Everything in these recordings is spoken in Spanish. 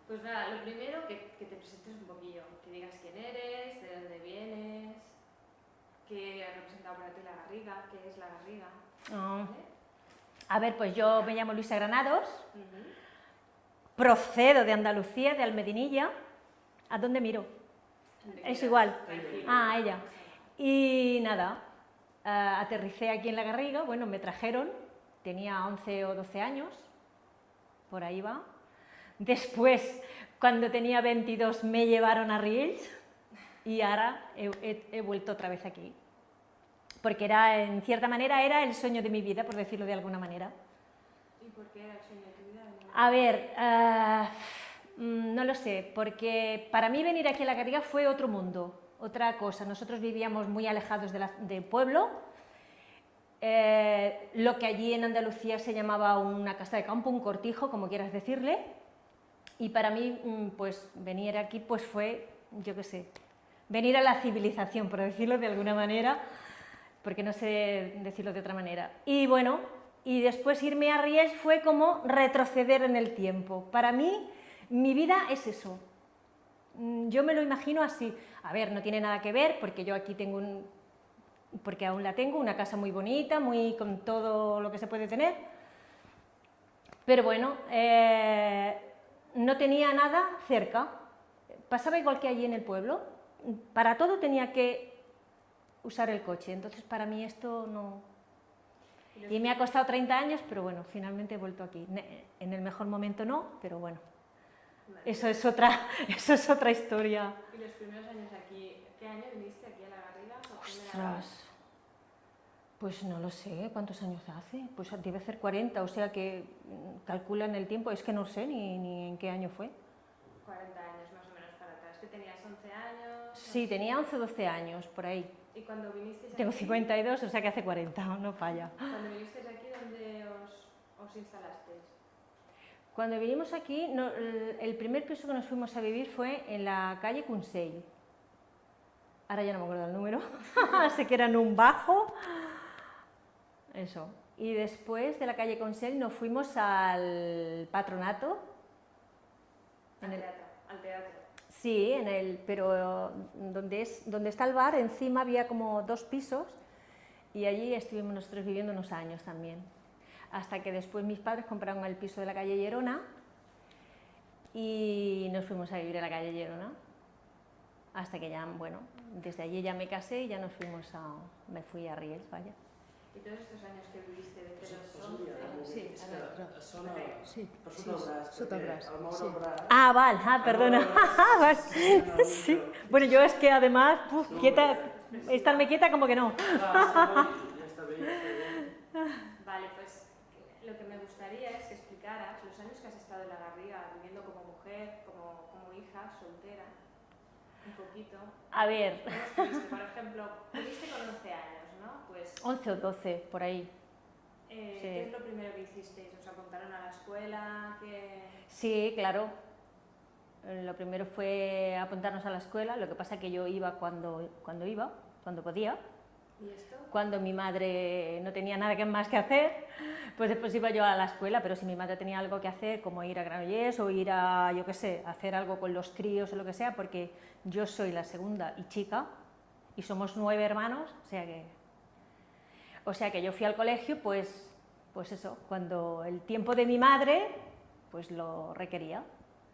Pues nada, lo primero que te presentes un poquillo, que digas quién eres, de dónde vienes, qué ha representado para ti la Garriga, qué es la Garriga. ¿Vale? A ver, pues yo me llamo Luisa Granados, procedo de Andalucía, de Almedinilla. ¿A dónde miro? Es igual. Ah, ella. Y nada, aterricé aquí en la Garriga, bueno, me trajeron, tenía 11 o 12 años, por ahí va. Después, cuando tenía 22, me llevaron a Riells y ahora he vuelto otra vez aquí. Porque era, en cierta manera, era el sueño de mi vida, por decirlo de alguna manera. ¿Y por qué era el sueño de tu vida? A ver, no lo sé, porque para mí venir aquí a la Garriga fue otro mundo, otra cosa. Nosotros vivíamos muy alejados del pueblo, lo que allí en Andalucía se llamaba una casa de campo, un cortijo, como quieras decirle, y para mí, pues venir aquí pues fue, yo qué sé, venir a la civilización, por decirlo de alguna manera, porque no sé decirlo de otra manera. Y bueno, y después irme a Riells fue como retroceder en el tiempo. Para mí, mi vida es eso. Yo me lo imagino así. A ver, no tiene nada que ver, porque yo aquí tengo porque aún la tengo, una casa muy bonita, muy con todo lo que se puede tener. Pero bueno, no tenía nada cerca. Pasaba igual que allí en el pueblo. Para todo tenía que usar el coche, entonces para mí esto no... Y me ha costado 30 años, pero bueno, finalmente he vuelto aquí. En el mejor momento no, pero bueno, eso es otra historia. ¿Y los primeros años aquí, qué año viniste aquí a la Garriga? Ostras, pues no lo sé, ¿cuántos años hace? Pues debe ser 40, o sea que calculan el tiempo, es que no sé ni en qué año fue. 40 años más o menos para atrás, que tenías 11 años... Sí, tenía 11 o 12 años, por ahí. ¿Y cuando vinisteis aquí? Tengo 52, o sea que hace 40, no falla. Cuando vinisteis aquí, ¿dónde os instalasteis? Cuando vinimos aquí, el primer piso que nos fuimos a vivir fue en la calle Consell. Ahora ya no me acuerdo el número, sé que era en un bajo. Eso. Y después de la calle Consell nos fuimos al Patronato. Al teatro. Sí, pero donde está el bar, encima había como 2 pisos y allí estuvimos nosotros viviendo unos años también. Hasta que después mis padres compraron el piso de la calle Llerona y nos fuimos a vivir a la calle Llerona. Hasta que ya, bueno, desde allí ya me casé y ya me fui a Riells, vaya. ¿Y todos estos años que viviste desde los 11? Sí, sota braç. Ah, vale, perdona. Sí. Bueno, yo es que además, estarme quieta como que no. Vale, pues lo que me gustaría es que explicaras los años que has estado en la Garriga, viviendo como mujer, como hija, soltera, un poquito. A ver. Por ejemplo, viviste con 11 años, ¿no? Pues, 11 o 12, por ahí. ¿Qué es lo primero que hicisteis? ¿Os apuntaron a la escuela? Sí, claro. Lo primero fue apuntarnos a la escuela, lo que pasa que yo iba cuando podía. ¿Y esto? Cuando mi madre no tenía nada más que hacer, pues después iba yo a la escuela, pero si mi madre tenía algo que hacer, como ir a Granollers o ir a, yo qué sé, hacer algo con los críos o lo que sea, porque yo soy la segunda y chica, y somos 9 hermanos, o sea que yo fui al colegio, pues eso, cuando el tiempo de mi madre, pues lo requería.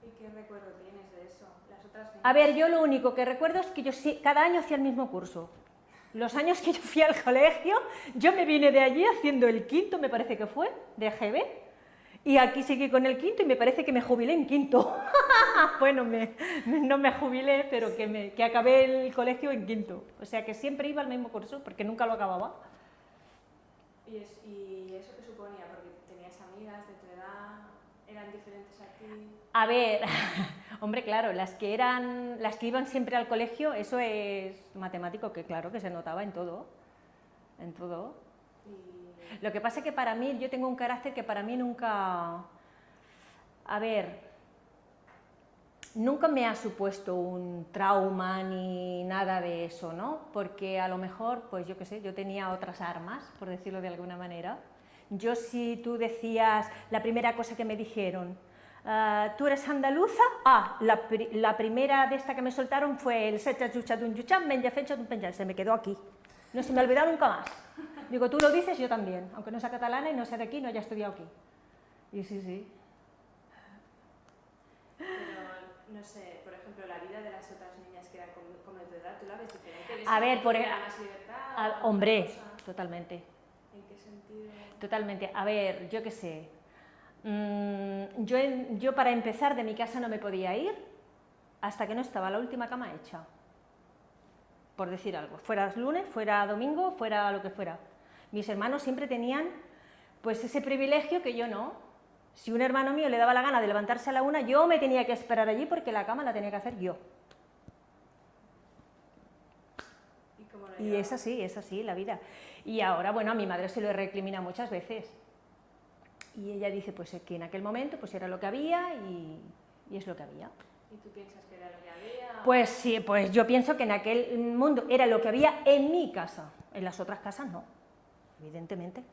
¿Y qué recuerdo tienes de eso? Las otras niñas... A ver, yo lo único que recuerdo es que yo cada año hacía el mismo curso. Los años que yo fui al colegio, yo me vine de allí haciendo el quinto, me parece que fue, de GB, y aquí seguí con el quinto y me parece que me jubilé en quinto. Bueno, no me jubilé, pero que acabé el colegio en quinto. O sea que siempre iba al mismo curso, porque nunca lo acababa. ¿Y eso qué suponía? Porque tenías amigas de tu edad, ¿eran diferentes a ti? A ver, hombre, claro, las que iban siempre al colegio, eso es matemático, que claro, que se notaba en todo. Lo que pasa es que para mí, yo tengo un carácter que para mí nunca... A ver, nunca me ha supuesto un trauma ni nada de eso, ¿no? Porque a lo mejor, pues yo qué sé, yo tenía otras armas, por decirlo de alguna manera. Yo, si tú decías, la primera cosa que me dijeron, ¿tú eres andaluza? La primera de esta que me soltaron fue el secha chucha dun chuchan, menja fecha dun penjal, se me quedó aquí. No se me ha olvidado nunca más. Digo, tú lo dices, yo también, aunque no sea catalana y no sea de aquí, no haya estudiado aquí. Y sí, sí. Pero, no sé, por ejemplo, la vida de las otras niñas que eran como de tu edad, ¿tú la ves diferente? ¿Ves A ver, que tienen más libertad? hombre, totalmente. ¿En qué sentido? Totalmente. A ver, yo qué sé. Yo para empezar de mi casa no me podía ir hasta que no estaba la última cama hecha. Por decir algo. Fuera lunes, fuera domingo, fuera lo que fuera. Mis hermanos siempre tenían pues ese privilegio que yo no. Si un hermano mío le daba la gana de levantarse a la 1, yo me tenía que esperar allí porque la cama la tenía que hacer yo. Y es así la vida. Y ahora, bueno, a mi madre se lo recrimina muchas veces. Y ella dice pues que en aquel momento pues era lo que había y es lo que había. ¿Y tú piensas que era lo que había? Pues sí, pues yo pienso que en aquel mundo era lo que había en mi casa, en las otras casas no, evidentemente.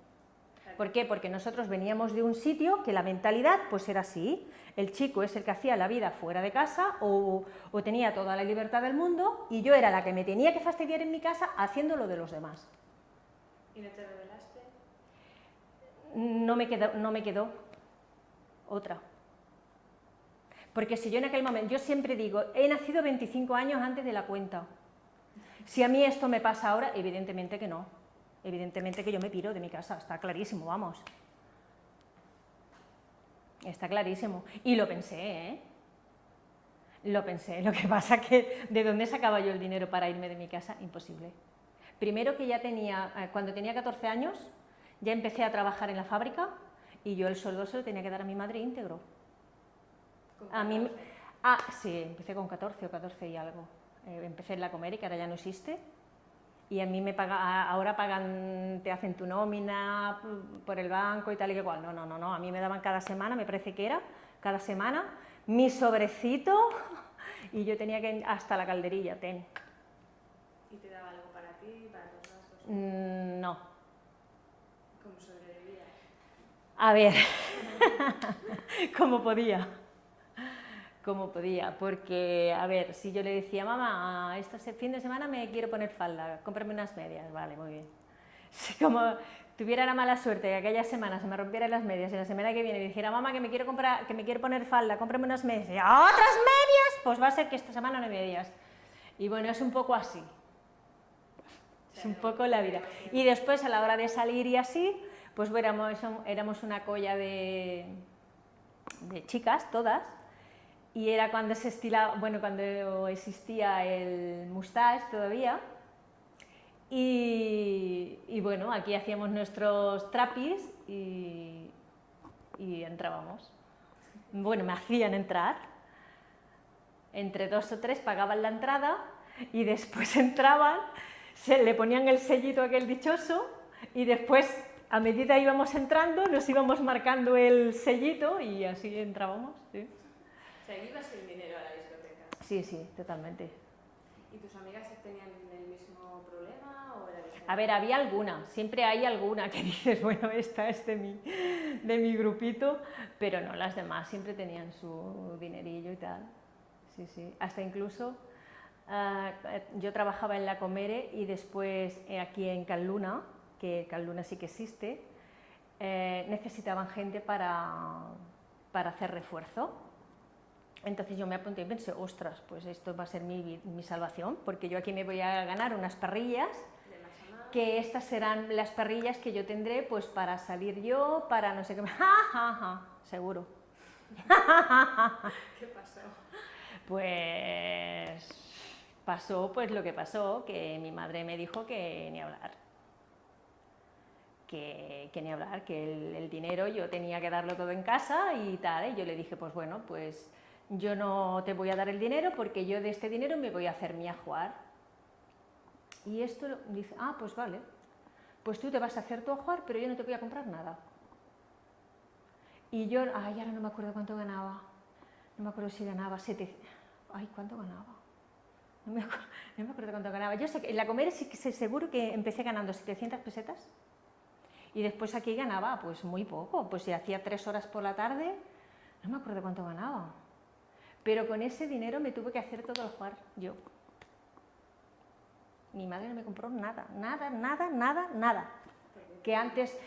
¿Por qué? Porque nosotros veníamos de un sitio que la mentalidad pues era así, el chico es el que hacía la vida fuera de casa o tenía toda la libertad del mundo y yo era la que me tenía que fastidiar en mi casa haciendo lo de los demás. ¿Y no te rebelaste? No me quedó otra. Porque si yo en aquel momento, yo siempre digo, he nacido 25 años antes de la cuenta. Si a mí esto me pasa ahora, evidentemente que no. Evidentemente que yo me piro de mi casa, está clarísimo, vamos. Está clarísimo. Y lo pensé, ¿eh? Lo pensé. Lo que pasa que, ¿de dónde sacaba yo el dinero para irme de mi casa? Imposible. Primero que ya tenía, cuando tenía 14 años, ya empecé a trabajar en la fábrica y yo el sueldo se lo tenía que dar a mi madre íntegro. A mí, sí, empecé con 14 o 14 y algo. Empecé en la Comer y que ahora ya no existe. Y a mí me paga, ahora pagan, te hacen tu nómina por el banco y tal y que cual. No, a mí me daban cada semana, me parece que era, cada semana, mi sobrecito y yo tenía que ir hasta la calderilla, ten. ¿Y te daba algo para ti, para tus gastos? No. ¿Cómo sobrevivías? A ver, como podía, porque, a ver, si yo le decía, mamá, este fin de semana me quiero poner falda, cómprame unas medias, vale, muy bien. Si como tuviera la mala suerte que aquella semana se me rompieran las medias y la semana que viene me dijera, mamá, que me quiero poner falda, cómprame unas medias, ¿otras medias? Pues va a ser que esta semana no hay medias. Y bueno, es un poco así, es un poco la vida. Y después, a la hora de salir y así, pues éramos una colla de chicas, todas, y era cuando se estilaba, bueno, cuando existía el mustache todavía, y bueno, aquí hacíamos nuestros trapis y entrábamos. Bueno, me hacían entrar, entre 2 o 3 pagaban la entrada y después entraban, le ponían el sellito aquel dichoso y después, a medida íbamos entrando, nos íbamos marcando el sellito y así entrábamos, ¿sí? O sea, ¿ibas sin dinero a la discoteca? Sí, totalmente. ¿Y tus amigas tenían el mismo problema o era diferente? A ver, había alguna, siempre hay alguna que dices, bueno, esta es de mi grupito, pero no, las demás siempre tenían su dinerillo y tal. Sí, hasta incluso yo trabajaba en la Comere y después aquí en Calluna, que Calluna sí que existe, necesitaban gente para hacer refuerzo. Entonces yo me apunté y pensé, ostras, pues esto va a ser mi salvación, porque yo aquí me voy a ganar unas parrillas, que estas serán las parrillas que yo tendré pues para salir yo, para no sé qué, seguro. ¿Qué pasó? Pues pasó pues lo que pasó, que mi madre me dijo que ni hablar. Que ni hablar, que el dinero yo tenía que darlo todo en casa y tal, y yo le dije, pues bueno, pues yo no te voy a dar el dinero porque yo de este dinero me voy a hacer mi ajuar. Y esto dice, pues vale, pues tú te vas a hacer tu ajuar, pero yo no te voy a comprar nada. Y yo, ahora no me acuerdo cuánto ganaba, no me acuerdo si ganaba ¿cuánto ganaba? No me acuerdo cuánto ganaba. Yo sé que en la Comer sí que seguro que empecé ganando 700 pesetas. Y después aquí ganaba pues muy poco, pues si hacía 3 horas por la tarde, no me acuerdo cuánto ganaba, pero con ese dinero me tuve que hacer todo el jugar yo. Mi madre no me compró nada, nada, nada, nada, nada. Que antes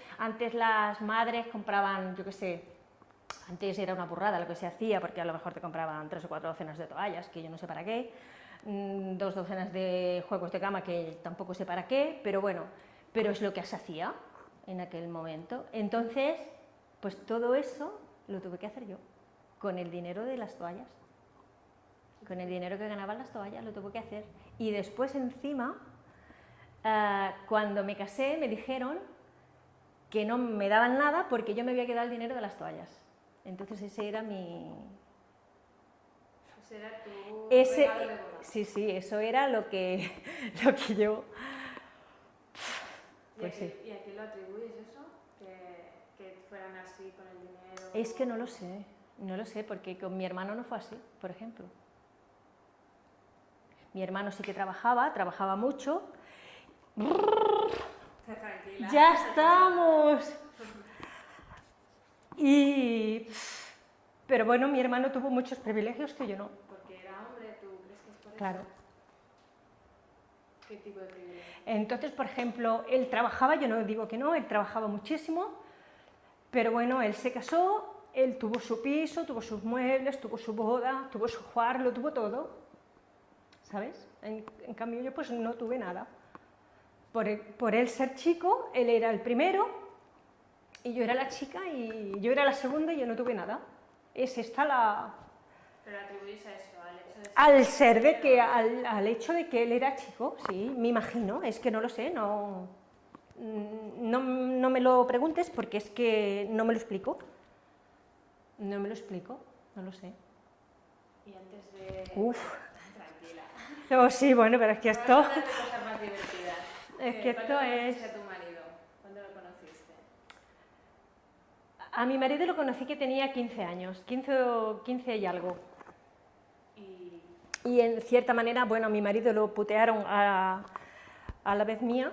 las madres compraban, yo qué sé, antes era una burrada lo que se hacía, porque a lo mejor te compraban 3 o 4 docenas de toallas, que yo no sé para qué, 2 docenas de juegos de cama, que tampoco sé para qué, pero bueno, pero es lo que se hacía en aquel momento. Entonces, pues todo eso lo tuve que hacer yo, con el dinero de las toallas. Con el dinero que ganaban las toallas lo tuve que hacer. Y después encima, cuando me casé, me dijeron que no me daban nada porque yo me había quedado el dinero de las toallas. Entonces ese era mi... Ese era tu regalo de boda. Sí, sí, eso era lo que yo... Pues sí. ¿Y a qué lo atribuyes eso? Que fueran así con el dinero. Es que no lo sé, porque con mi hermano no fue así, por ejemplo. Mi hermano sí que trabajaba mucho. Tranquila. ¡Ya estamos! Pero bueno, mi hermano tuvo muchos privilegios que yo no. Porque era hombre, ¿tú crees que es por eso? Claro. ¿Qué tipo de privilegios? Entonces, por ejemplo, él trabajaba, yo no digo que no, él trabajaba muchísimo, pero bueno, él se casó, él tuvo su piso, tuvo sus muebles, tuvo su boda, tuvo su jugar, lo tuvo todo. ¿Sabes? En cambio yo pues no tuve nada. Por él ser chico, él era el primero y yo era la chica y yo era la segunda y yo no tuve nada. Es esta la... Pero atribuís a eso, al hecho de que él era chico, sí, me imagino, es que no lo sé, no me lo preguntes porque es que no me lo explico. No me lo explico, no lo sé. Y antes de... Uf. Tranquila. Oh, sí, bueno, pero es que esto... Vamos a hablar de cosas más divertidas. Es que esto es... ¿Cuándo conociste a tu marido? ¿Cuándo lo conociste? A mi marido lo conocí que tenía 15 años, 15 y algo. Y en cierta manera, bueno, a mi marido lo putearon a la vez mía,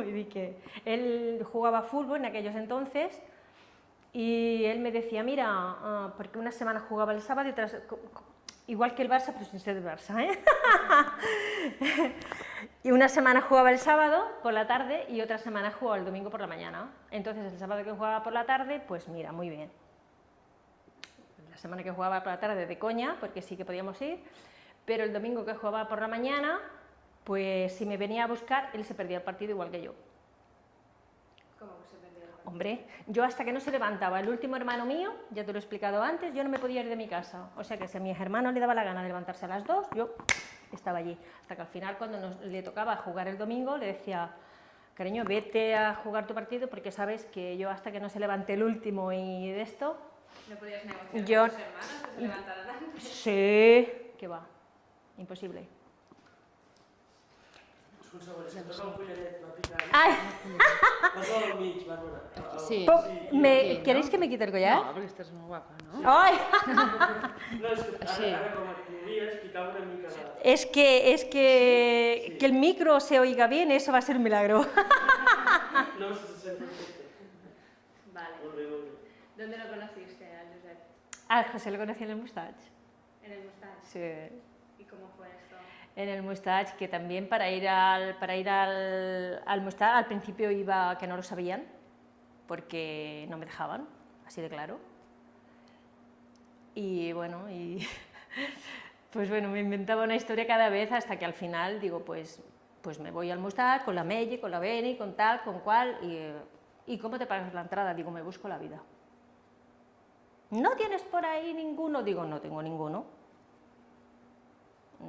y que él jugaba fútbol en aquellos entonces, y él me decía, mira, porque una semana jugaba el sábado y otras... Igual que el Barça, pero sin ser del Barça, ¿eh? Y una semana jugaba el sábado por la tarde y otra semana jugaba el domingo por la mañana. Entonces el sábado que jugaba por la tarde, pues mira, muy bien. La semana que jugaba por la tarde de coña, porque sí que podíamos ir, pero el domingo que jugaba por la mañana, pues si me venía a buscar, él se perdía el partido igual que yo. ¿Cómo que se perdía el partido? Hombre, yo hasta que no se levantaba el último hermano mío, ya te lo he explicado antes, yo no me podía ir de mi casa. O sea que si a mi hermano le daba la gana de levantarse a las 2, yo estaba allí. Hasta que al final, cuando le tocaba jugar el domingo, le decía, cariño, vete a jugar tu partido porque sabes que yo hasta que no se levante el último y de esto... ¿No podías negociar yo... con tus hermanos que se levantaran antes? Sí, que va, imposible. Un segon, és que toca un collaret, no picar. Ai! Posa al mig, Bàrbara. Sí. ¿Queréis que me quite el collar? No, perquè estàs molt guapa, no? ¡Ay! No, és que Sí. ara com et movies, picava una mica la... Es que el micro se oiga bien, eso va a ser un milagro. No, se sent perfecte. Vale. Molt bé, molt bé. ¿Dónde lo conociste al Josep? A José lo conocí en el Mustache. ¿En el Mustache? Sí. ¿Y cómo fue esto? En el Mustache, que también para ir al Mustache al principio iba que no lo sabían, porque no me dejaban, así de claro. Y bueno, pues bueno, me inventaba una historia cada vez hasta que al final digo, pues me voy al Mustache con la Melli, con la Beni, con tal, con cual, y ¿cómo te pagas la entrada? Digo, me busco la vida. ¿No tienes por ahí ninguno? Digo, no tengo ninguno.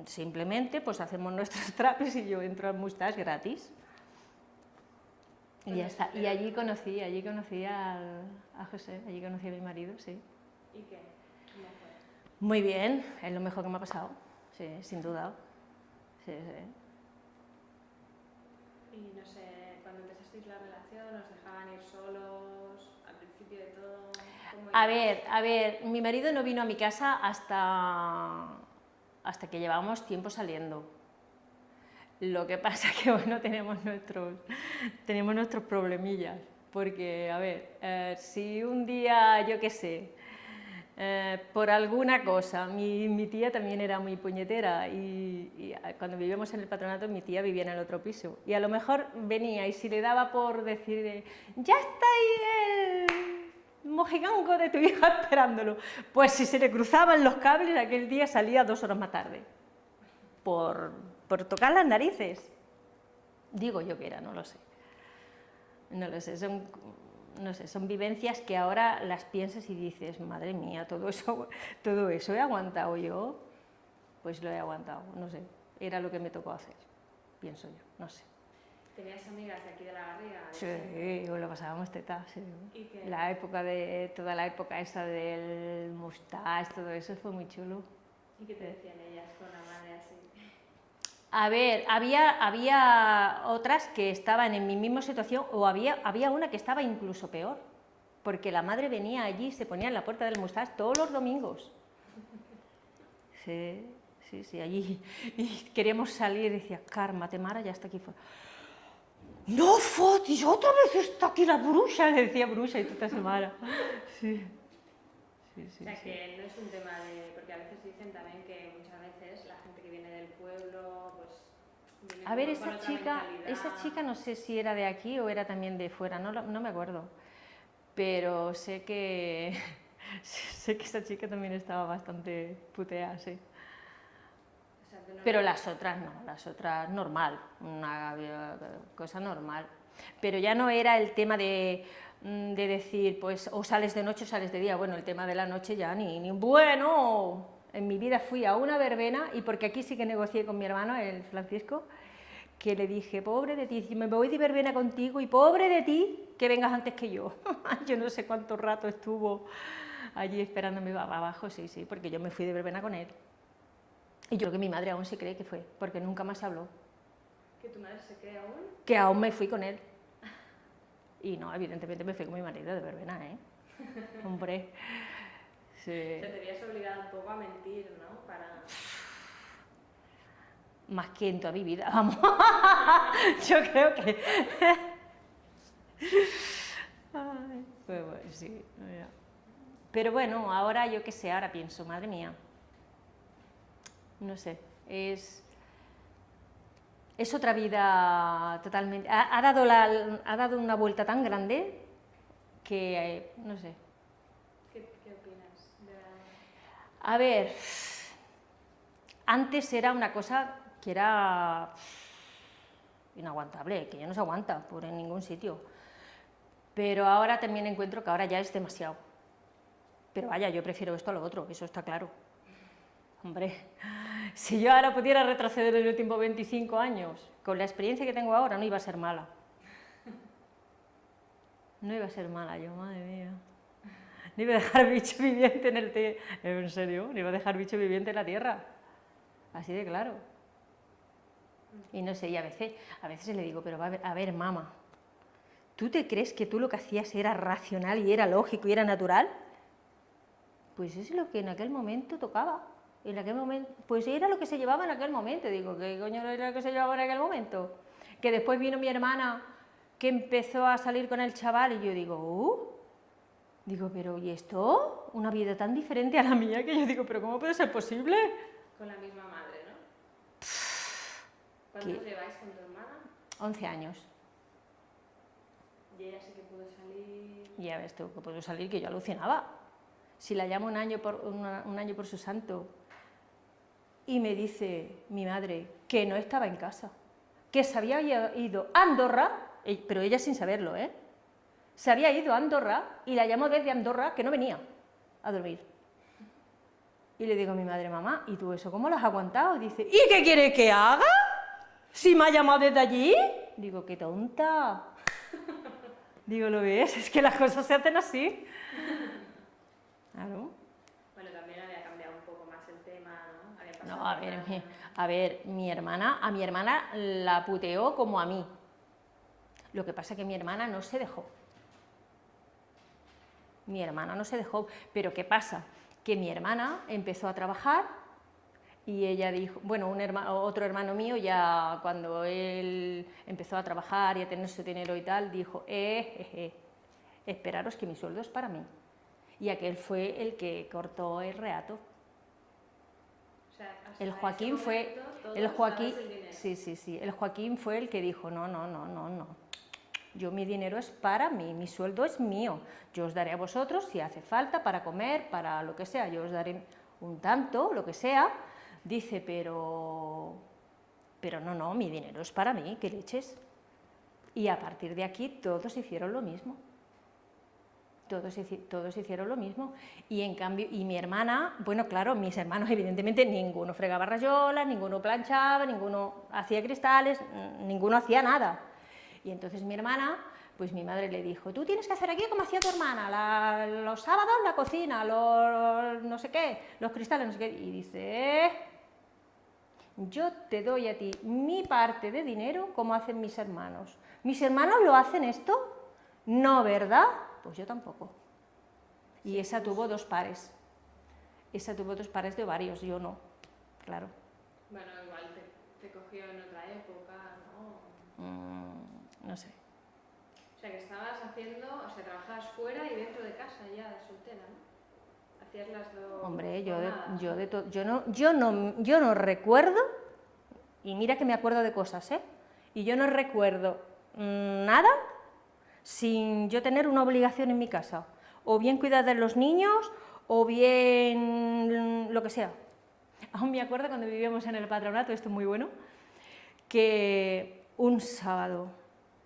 Simplemente pues hacemos nuestros trapes y yo entro al Mustache gratis. Y ya está. Y allí conocí a José, allí conocí a mi marido, sí. ¿Y qué? ¿Cómo fue? Muy bien, es lo mejor que me ha pasado, sí, sin duda. Sí, sí. Y no sé, cuando empezasteis la relación, ¿os dejaban ir solos al principio de todo? ¿Cómo A iba? ver, mi marido no vino a mi casa hasta que llevábamos tiempo saliendo. Lo que pasa que, bueno, tenemos nuestros problemillas, porque, a ver, si un día, yo qué sé, por alguna cosa. Mi tía también era muy puñetera y cuando vivíamos en el patronato mi tía vivía en el otro piso y a lo mejor venía y si le daba por decir ya está ahí el mojigango de tu hija esperándolo, pues si se le cruzaban los cables aquel día salía 2 horas más tarde por tocar las narices. Digo yo que era, no lo sé. No lo sé, no sé, son vivencias que ahora las piensas y dices, madre mía, todo eso he aguantado yo, pues lo he aguantado, no sé, era lo que me tocó hacer, pienso yo, no sé. ¿Tenías amigas de aquí de la Garriga? Sí, lo pasábamos teta, sí. ¿Y qué? Toda la época esa del mustache, todo eso fue muy chulo. ¿Y qué te decían ellas con la madre así? A ver, había otras que estaban en mi misma situación o había una que estaba incluso peor, porque la madre venía allí y se ponía en la puerta del Mustache todos los domingos. Sí, allí. Y queríamos salir y decía, cármate, Mara, ya está aquí fuera. No fotis, otra vez está aquí la bruja, le decía bruja y toda esa Mara. Sí. O sea, que no es un tema de... Porque a veces dicen también que muchas veces la gente que viene del pueblo, pues... Viene A ver, con esa otra chica no sé si era de aquí o era también de fuera, no me acuerdo. Pero sé que esa chica también estaba bastante puteada, sí. O sea, Pero las otras no, las otras normal, una cosa normal. Pero ya no era el tema de decir, pues, o sales de noche o sales de día. Bueno, el tema de la noche ya ni bueno. En mi vida fui a una verbena y porque aquí sí que negocié con mi hermano, el Francisco, que le dije, pobre de ti, si me voy de verbena contigo y pobre de ti que vengas antes que yo. Yo no sé cuánto rato estuvo allí esperándome abajo, sí, porque yo me fui de verbena con él. Y yo creo que mi madre aún se cree que fue, porque nunca más habló. ¿Que tu madre se cree aún? Que aún me fui con él. Y no, evidentemente me fui con mi marido de verbena, ¿eh? Hombre. Sí. O sea, te habías obligado un poco a mentir, ¿no? Para... Más que en toda mi vida, vamos. Yo creo que... Ay, pues bueno, sí. Mira. Pero bueno, ahora yo qué sé, ahora pienso, madre mía. No sé, es otra vida totalmente... Ha dado una vuelta tan grande que, no sé. ¿Qué opinas? A ver, antes era una cosa que era inaguantable, que ya no se aguanta por en ningún sitio. Pero ahora también encuentro que ahora ya es demasiado. Pero vaya, yo prefiero esto a lo otro, eso está claro. Hombre, si yo ahora pudiera retroceder en el tiempo 25 años, con la experiencia que tengo ahora, no iba a ser mala. No iba a ser mala yo, madre mía. No iba a dejar bicho viviente en el en serio, no iba a dejar bicho viviente en la tierra. Así de claro. Y no sé, y a veces le digo, pero a ver, mamá, ¿tú te crees que tú lo que hacías era racional y era lógico y era natural? Pues es lo que en aquel momento tocaba. En aquel momento, pues era lo que se llevaba en aquel momento. Digo, ¿qué coño era lo que se llevaba en aquel momento? Que después vino mi hermana que empezó a salir con el chaval y yo digo, pero ¿y esto? Una vida tan diferente a la mía que yo digo, pero ¿cómo puede ser posible? Con la misma madre, ¿no? ¿Cuántos lleváis con tu hermana? 11 años. Y ella sí que pudo salir... Y ya ves tú que pudo salir, que yo alucinaba. Si la llamo un año por su santo y me dice mi madre que no estaba en casa, que se había ido a Andorra, pero ella sin saberlo, ¿eh? Se había ido a Andorra y la llamó desde Andorra que no venía a dormir. Y le digo a mi madre, mamá, ¿y tú eso cómo lo has aguantado? Y dice, ¿y qué quieres que haga? ¿Si me ha llamado desde allí? Digo, qué tonta. Digo, ¿lo ves? Es que las cosas se hacen así. Claro. Bueno, también había cambiado un poco más el tema, ¿no? Había pasado No, a ver, a mi hermana la puteó como a mí. Lo que pasa es que mi hermana no se dejó. Mi hermana no se dejó. Pero ¿qué pasa? Que mi hermana empezó a trabajar y ella dijo, bueno, otro hermano mío ya cuando él empezó a trabajar y a tener su dinero y tal, dijo, esperaros que mi sueldo es para mí. y aquel fue el que cortó el reato. O sea, hasta El ese Joaquín fue, momento, todos el Joaquín, dabais el dinero. sí, el Joaquín fue el que dijo, no, yo mi dinero es para mí, mi sueldo es mío, yo os daré a vosotros si hace falta para comer, para lo que sea, yo os daré un tanto, lo que sea, dice, pero no, mi dinero es para mí, ¿qué leches? Y a partir de aquí todos hicieron lo mismo. Todos hicieron lo mismo. Y en cambio, y mi hermana, bueno, claro, mis hermanos evidentemente ninguno fregaba rayolas, ninguno planchaba, ninguno hacía cristales, ninguno hacía nada. Y entonces mi hermana, pues mi madre le dijo, tú tienes que hacer aquí como hacía tu hermana, los sábados la cocina, los no sé qué, los cristales, no sé qué. Y dice, yo te doy a ti mi parte de dinero como hacen mis hermanos. ¿Mis hermanos lo hacen esto? No, ¿verdad? Pues yo tampoco. Y Sí, esa pues tuvo 2 pares. Esa tuvo 2 pares de ovarios, yo no, claro. Bueno, igual te cogió en otra época, ¿no? No sé. O sea, que estabas haciendo, o sea, trabajabas fuera y dentro de casa ya, de soltera, ¿no? Hacías las dos Hombre, jornadas. yo no recuerdo, y mira que me acuerdo de cosas, ¿eh? Y yo no recuerdo nada sin yo tener una obligación en mi casa, o bien cuidar de los niños, o bien lo que sea. Aún me acuerdo cuando vivíamos en el patronato, esto es muy bueno, que un sábado,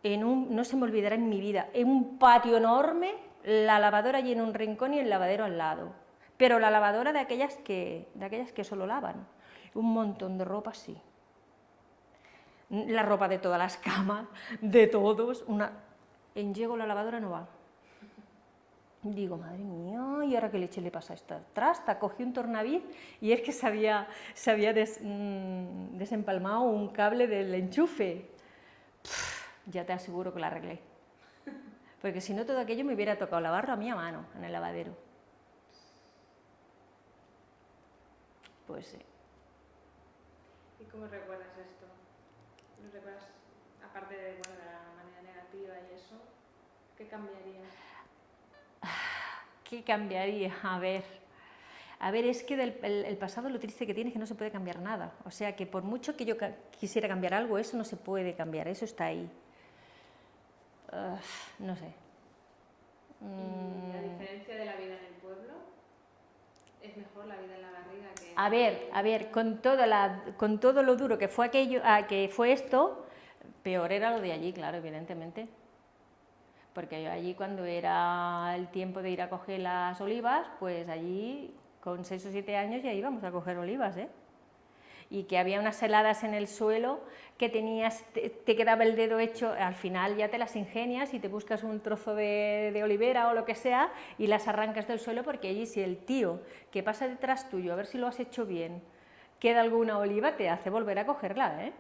no se me olvidará en mi vida, en un patio enorme, la lavadora allí en un rincón y el lavadero al lado, pero la lavadora de aquellas que solo lavan, un montón de ropa así, la ropa de todas las camas, de todos, llego la lavadora no va. Digo, madre mía, ¿y ahora qué leche le pasa a esta trasta? Cogí un tornaviz y es que se había desempalmado un cable del enchufe. Ya te aseguro que la arreglé. Porque si no, todo aquello me hubiera tocado lavarlo a mí a mano, en el lavadero. Pues sí. ¿Y cómo recuerdas esto? ¿No recuerdas, aparte de, bueno, de la manera negativa y eso, qué cambiarías? ¿Qué cambiaría? A ver, es que el pasado lo triste que tiene es que no se puede cambiar nada. O sea, que por mucho que yo quisiera cambiar algo, eso no se puede cambiar, eso está ahí. No sé. ¿Y a diferencia de la vida en el pueblo, es mejor la vida en la Garriga que...? A ver, con todo lo duro que fue que fue esto, peor era lo de allí, claro, evidentemente. Porque yo allí, cuando era el tiempo de ir a coger las olivas, pues allí con 6 o 7 años ya íbamos a coger olivas, ¿eh? Y que había unas heladas en el suelo que te quedaba el dedo hecho, al final ya te las ingenias y te buscas un trozo de olivera o lo que sea y las arrancas del suelo, porque allí si el tío que pasa detrás tuyo, a ver si lo has hecho bien, queda alguna oliva, te hace volver a cogerla, ¿eh?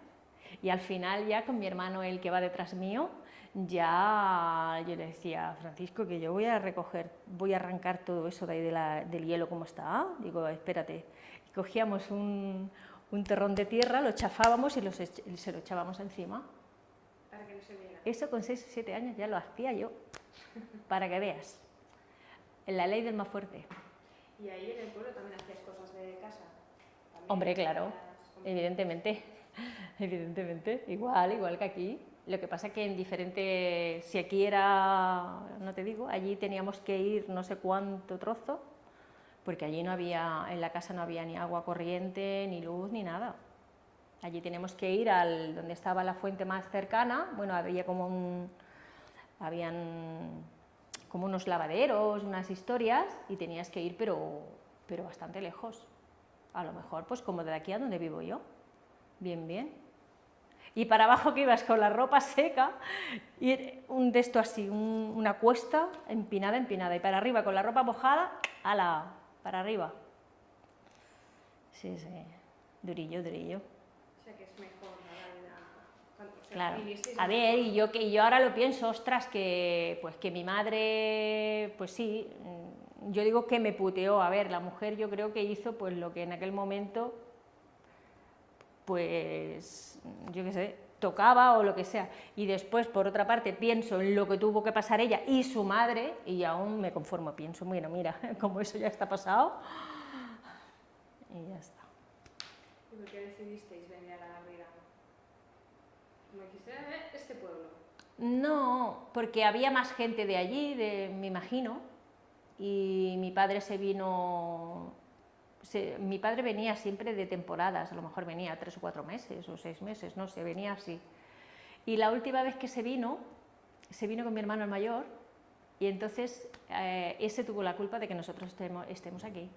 Y al final ya con mi hermano, el que va detrás mío, ya yo le decía, Francisco, que yo voy a arrancar todo eso de ahí del hielo como está. Digo, espérate. Y cogíamos un terrón de tierra, lo chafábamos y se lo echábamos encima. Para que no se viera. Eso con 6 o 7 años ya lo hacía yo, para que veas. La ley del más fuerte. ¿Y ahí en el pueblo también hacías cosas de casa? ¿También Hombre, claro, hacías evidentemente, igual que aquí. Lo que pasa que en diferente, si aquí era, no te digo, allí teníamos que ir no sé cuánto trozo, porque allí en la casa no había ni agua corriente, ni luz, ni nada. Allí teníamos que ir donde estaba la fuente más cercana, bueno, habían como unos lavaderos, unas historias, y tenías que ir, pero bastante lejos. A lo mejor, pues como de aquí a donde vivo yo, bien. Y para abajo que ibas con la ropa seca, ir de esto así, una cuesta empinada, y para arriba con la ropa mojada, para arriba. Sí, durillo. O sea que es mejor, ¿no? La vida... Claro. A ver, y yo ahora lo pienso, ostras, que mi madre, pues sí, yo digo que me puteó. A ver, la mujer yo creo que hizo pues lo que en aquel momento, pues, yo qué sé, tocaba o lo que sea. Y después, por otra parte, pienso en lo que tuvo que pasar ella y su madre y aún me conformo, pienso, bueno, mira, como eso ya está pasado y ya está. ¿Y por qué decidisteis venir a la Garriga? Como dijiste, este pueblo. No, porque había más gente de allí, me imagino, y mi padre se vino... mi padre venía siempre de temporadas, a lo mejor venía 3 o 4 meses o 6 meses, no sé, venía así. Y la última vez que se vino con mi hermano el mayor, y entonces ese tuvo la culpa de que nosotros estemos aquí.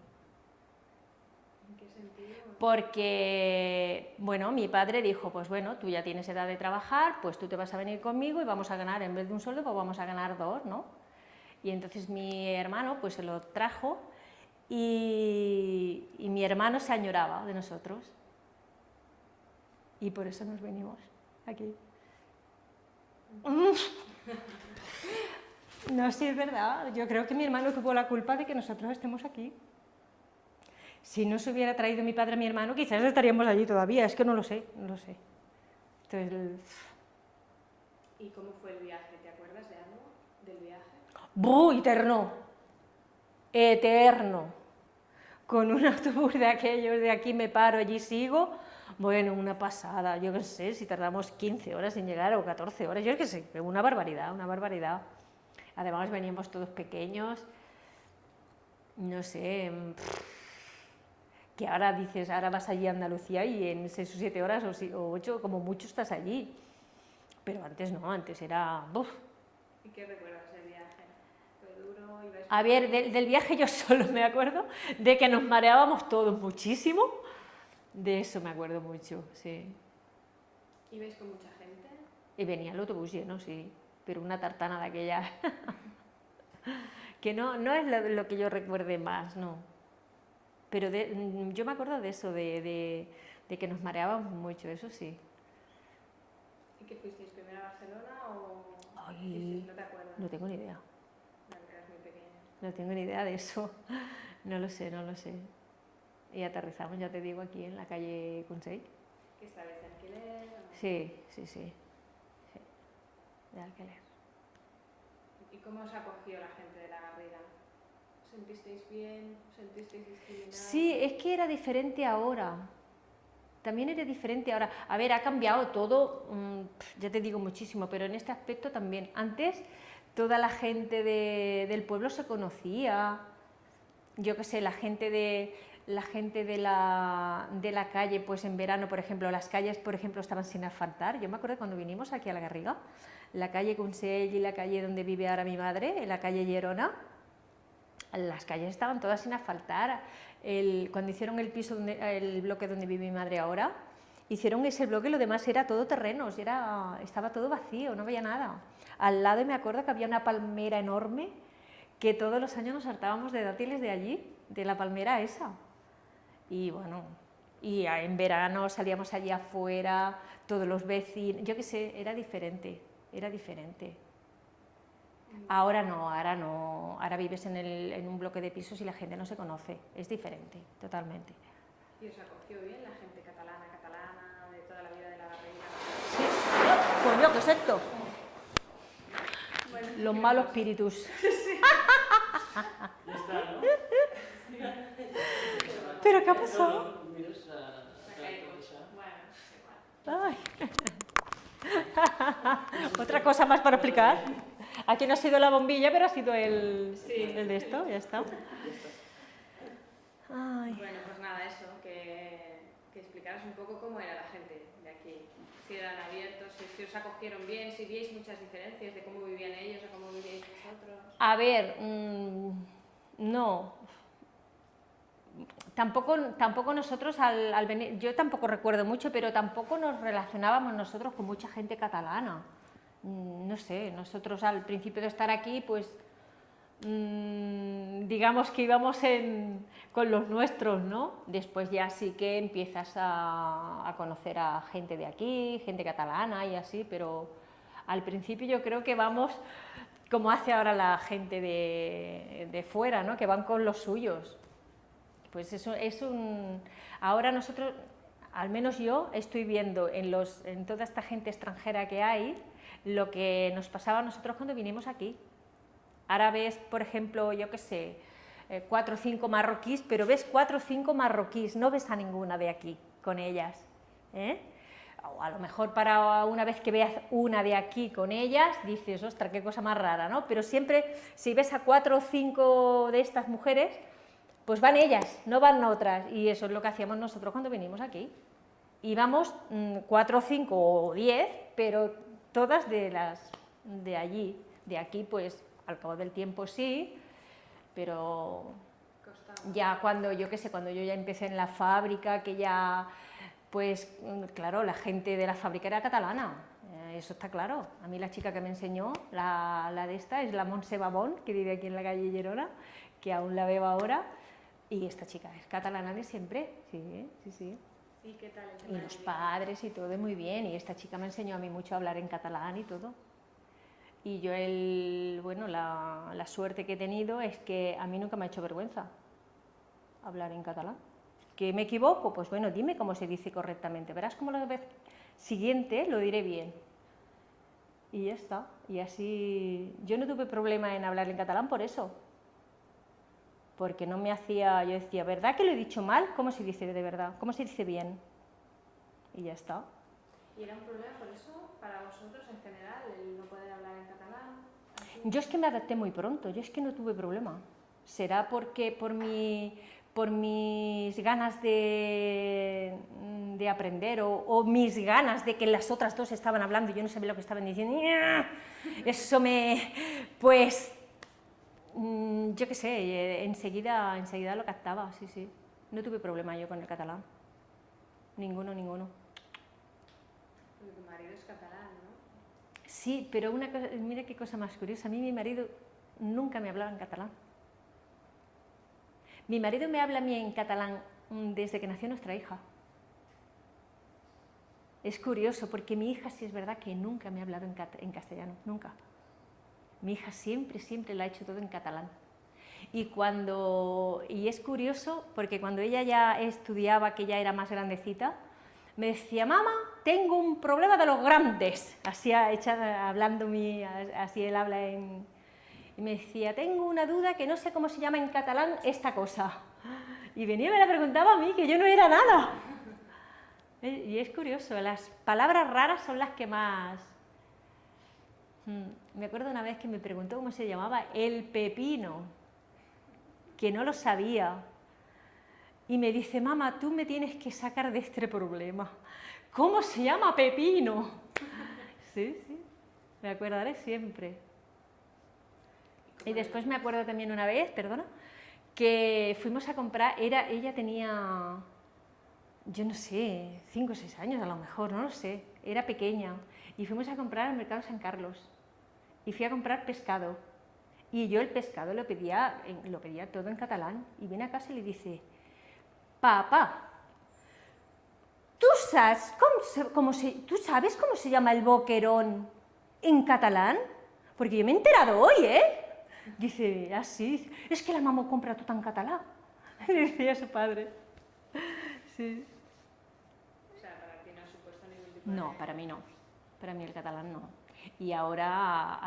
¿En qué sentido? Porque, bueno, mi padre dijo, pues bueno, tú ya tienes edad de trabajar, pues tú te vas a venir conmigo y vamos a ganar, en vez de un sueldo, pues vamos a ganar 2, ¿no? Y entonces mi hermano pues se lo trajo y mi hermano se añoraba de nosotros. Y por eso nos venimos aquí. No, sí, es verdad. Yo creo que mi hermano tuvo la culpa de que nosotros estemos aquí. Si no se hubiera traído mi padre a mi hermano, quizás estaríamos allí todavía. Es que no lo sé, no lo sé. Entonces, ¿Y cómo fue el viaje? ¿Te acuerdas de algo del viaje? ¡buh! Eterno. Eterno. Con un autobús de aquellos, de aquí me paro, allí sigo. Bueno, una pasada. Yo qué sé, si tardamos 15 horas en llegar o 14 horas. Yo qué sé, una barbaridad, una barbaridad. Además veníamos todos pequeños. No sé... que ahora dices, ahora vas allí a Andalucía y en 6 o 7 horas o 8, como mucho estás allí. Pero antes no, antes era... ¡buf! ¿Y qué recuerdas del viaje? ¿Fue duro? A ver, del viaje yo solo me acuerdo de que nos mareábamos todos muchísimo. De eso me acuerdo mucho, sí. ¿Ibais con mucha gente? Y venía el autobús lleno, sí, pero una tartana de aquella. Que no es lo que yo recuerde más, no. Pero yo me acuerdo de eso, de que nos mareábamos mucho, eso sí. ¿Y qué fuisteis? ¿Primero a Barcelona o...? Ay, ¿No te acuerdas? no tengo ni idea. No, eras muy pequeña. No tengo ni idea de eso. No lo sé, no lo sé. Y aterrizamos, ya te digo, aquí en la calle Consell. ¿Que estabais de alquiler? O... Sí, de alquiler. ¿Y cómo os acogió la gente de la Garriga? ¿Os sentisteis bien? ¿Os sentisteis discriminados? Sí, es que era diferente ahora. También era diferente ahora. A ver, ha cambiado todo, ya te digo muchísimo, pero en este aspecto también. Antes toda la gente del pueblo se conocía. Yo qué sé, la gente de la calle, pues en verano, por ejemplo, las calles, por ejemplo, estaban sin asfaltar. Yo me acuerdo cuando vinimos aquí a la Garriga, la calle Consell y la calle donde vive ahora mi madre, en la calle Llerona, las calles estaban todas sin asfaltar. Cuando hicieron el piso, el bloque donde vive mi madre ahora, hicieron ese bloque y lo demás era todo terrenos, estaba todo vacío, no había nada. Al lado me acuerdo que había una palmera enorme que todos los años nos hartábamos de dátiles de allí, de la palmera esa. Y bueno, y en verano salíamos allí afuera, todos los vecinos, yo qué sé, era diferente, era diferente. Ahora no, ahora vives en un bloque de pisos y la gente no se conoce, es diferente, totalmente. ¿Y os acogió bien la gente catalana, de toda la vida de la Garriga? Sí, coño, ¿qué es esto? Bueno, Los malos espíritus. Ya está, ¿no? ¿Pero qué ha pasado? No, mira, se ha caído. Bueno, es igual. Otra cosa más para explicar. Aquí no ha sido la bombilla, pero ha sido el de esto, ya está. Ay. Bueno, pues nada, eso, que explicaras un poco cómo era la gente de aquí. Si eran abiertos, si os acogieron bien, si veis muchas diferencias de cómo vivían ellos o cómo vivíais vosotros. A ver, no. Tampoco nosotros al venir, yo tampoco recuerdo mucho, pero tampoco nos relacionábamos nosotros con mucha gente catalana. No sé, nosotros al principio de estar aquí, pues digamos que íbamos con los nuestros, ¿no? Después ya sí que empiezas a conocer a gente de aquí, gente catalana y así, pero al principio yo creo que vamos como hace ahora la gente de fuera, ¿no? Que van con los suyos. Pues eso es ahora nosotros, al menos yo estoy viendo en toda esta gente extranjera que hay, lo que nos pasaba a nosotros cuando vinimos aquí. Ahora ves, por ejemplo, yo qué sé, 4 o 5 marroquíes, pero ves 4 o 5 marroquíes, no ves a ninguna de aquí con ellas, ¿eh? O a lo mejor para una vez que veas una de aquí con ellas, dices, ostras, qué cosa más rara, ¿no? Pero siempre, si ves a 4 o 5 de estas mujeres, pues van ellas, no van otras, y eso es lo que hacíamos nosotros cuando vinimos aquí. Íbamos 4 o 5 o 10, pero todas de allí, de aquí, pues al cabo del tiempo sí, pero ya cuando, yo qué sé, cuando yo ya empecé en la fábrica, que ya, pues claro, la gente de la fábrica era catalana, eso está claro. A mí la chica que me enseñó, la de esta, es la Montse Babón, que vive aquí en la calle Llerona, que aún la veo ahora, y esta chica es catalana de siempre, sí, sí, sí. ¿Y qué tal el tema Y del los idioma? padres y todo, muy bien, y esta chica me enseñó a mí mucho a hablar en catalán y todo. Y yo, bueno, la suerte que he tenido es que a mí nunca me ha hecho vergüenza hablar en catalán. ¿Que me equivoco? Pues bueno, dime cómo se dice correctamente. Verás cómo la vez siguiente lo diré bien. Y ya está. Y así, yo no tuve problema en hablar en catalán por eso. Porque no me hacía, yo decía, ¿verdad que lo he dicho mal? ¿Cómo se dice de verdad? ¿Cómo se dice bien? Y ya está. ¿Y era un problema por eso para vosotros en general, el no poder hablar en catalán? ¿Así? Yo es que me adapté muy pronto, yo es que no tuve problema. Será porque por mis ganas de aprender o mis ganas de que las otras dos estaban hablando y yo no sabía lo que estaban diciendo. Eso pues, yo qué sé, enseguida lo captaba, sí, sí. No tuve problema yo con el catalán. Ninguno. Porque tu marido es catalán, ¿no? Sí, pero una cosa, mira qué cosa más curiosa. A mí mi marido nunca me hablaba en catalán. Mi marido me habla a mí en catalán desde que nació nuestra hija. Es curioso porque mi hija sí es verdad que nunca me ha hablado en castellano, nunca. Mi hija siempre la ha hecho todo en catalán. Y es curioso porque cuando ella ya estudiaba, que ya era más grandecita, me decía, mamá, tengo un problema de los grandes. Así hablando así él habla y me decía, tengo una duda que no sé cómo se llama en catalán esta cosa. Y venía y me la preguntaba a mí, que yo no era nada. Y es curioso, las palabras raras son las que más... Me acuerdo una vez que me preguntó cómo se llamaba el pepino, que no lo sabía. Y me dice, mamá, tú me tienes que sacar de este problema. ¿Cómo se llama pepino? Sí, me acordaré siempre. Y después me acuerdo también una vez, perdona, que fuimos a comprar, ella tenía, yo no sé, 5 o 6 años a lo mejor, no lo sé, era pequeña. Y fuimos a comprar al mercado San Carlos. Y fui a comprar pescado. Y yo el pescado lo pedía todo en catalán. Y viene a casa y le dice, papá, ¿tú sabes cómo se llama el boquerón en catalán? Porque yo me he enterado hoy, ¿eh? Dice, así, es que la mamá compra todo en catalán. Le decía a su padre. Sí. O sea, para ti no ha supuesto ningún tipo de... No, para mí no. Para mí el catalán no. Y ahora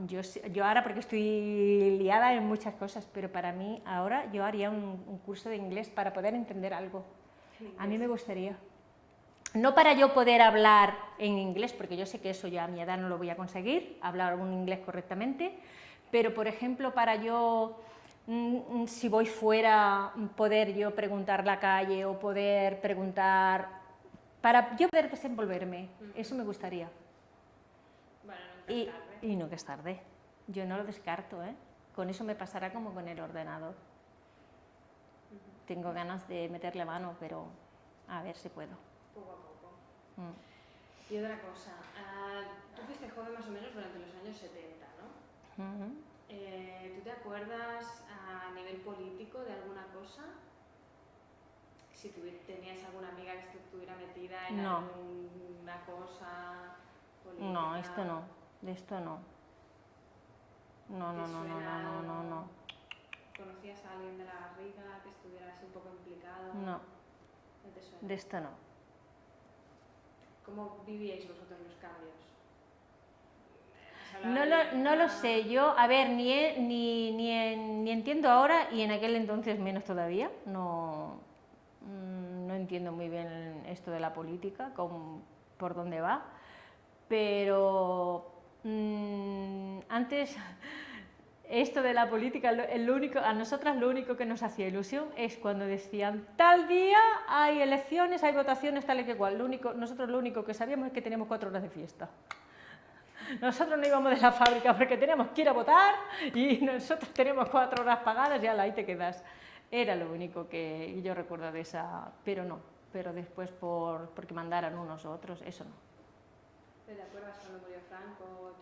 yo ahora porque estoy liada en muchas cosas, pero para mí ahora yo haría un curso de inglés para poder entender algo. A mí me gustaría. No para yo poder hablar en inglés, porque yo sé que eso ya a mi edad no lo voy a conseguir, hablar un inglés correctamente, pero por ejemplo para yo, si voy fuera, poder yo preguntar la calle o poder preguntar, para yo poder desenvolverme, eso me gustaría. Bueno, nunca es tarde. Y nunca es tarde, yo no lo descarto, ¿eh? Con eso me pasará como con el ordenador. Tengo ganas de meterle mano, pero a ver si puedo. Poco a poco. Y otra cosa, tú fuiste joven más o menos durante los años 70, ¿no? ¿Tú te acuerdas a nivel político de alguna cosa? Si tenías alguna amiga que estuviera metida en No. alguna cosa política. No, esto no, de esto no. No. ¿Conocías a alguien de la Garriga que estuviera así un poco implicado? No. No te suena. De esto no. ¿Cómo vivíais vosotros los cambios? No lo sé, yo, a ver, ni entiendo ahora y en aquel entonces menos todavía, no entiendo muy bien esto de la política, por dónde va, pero antes esto de la política, a nosotras lo único que nos hacía ilusión es cuando decían tal día hay elecciones, hay votaciones, tal y que cual. Nosotros lo único que sabíamos es que teníamos 4 horas de fiesta. Nosotros no íbamos de la fábrica porque teníamos que ir a votar y nosotros teníamos 4 horas pagadas y ahí te quedas. Era lo único que yo recuerdo de esa, pero no, pero después porque mandaran unos u otros, eso no. ¿Te acuerdas cuando murió Franco?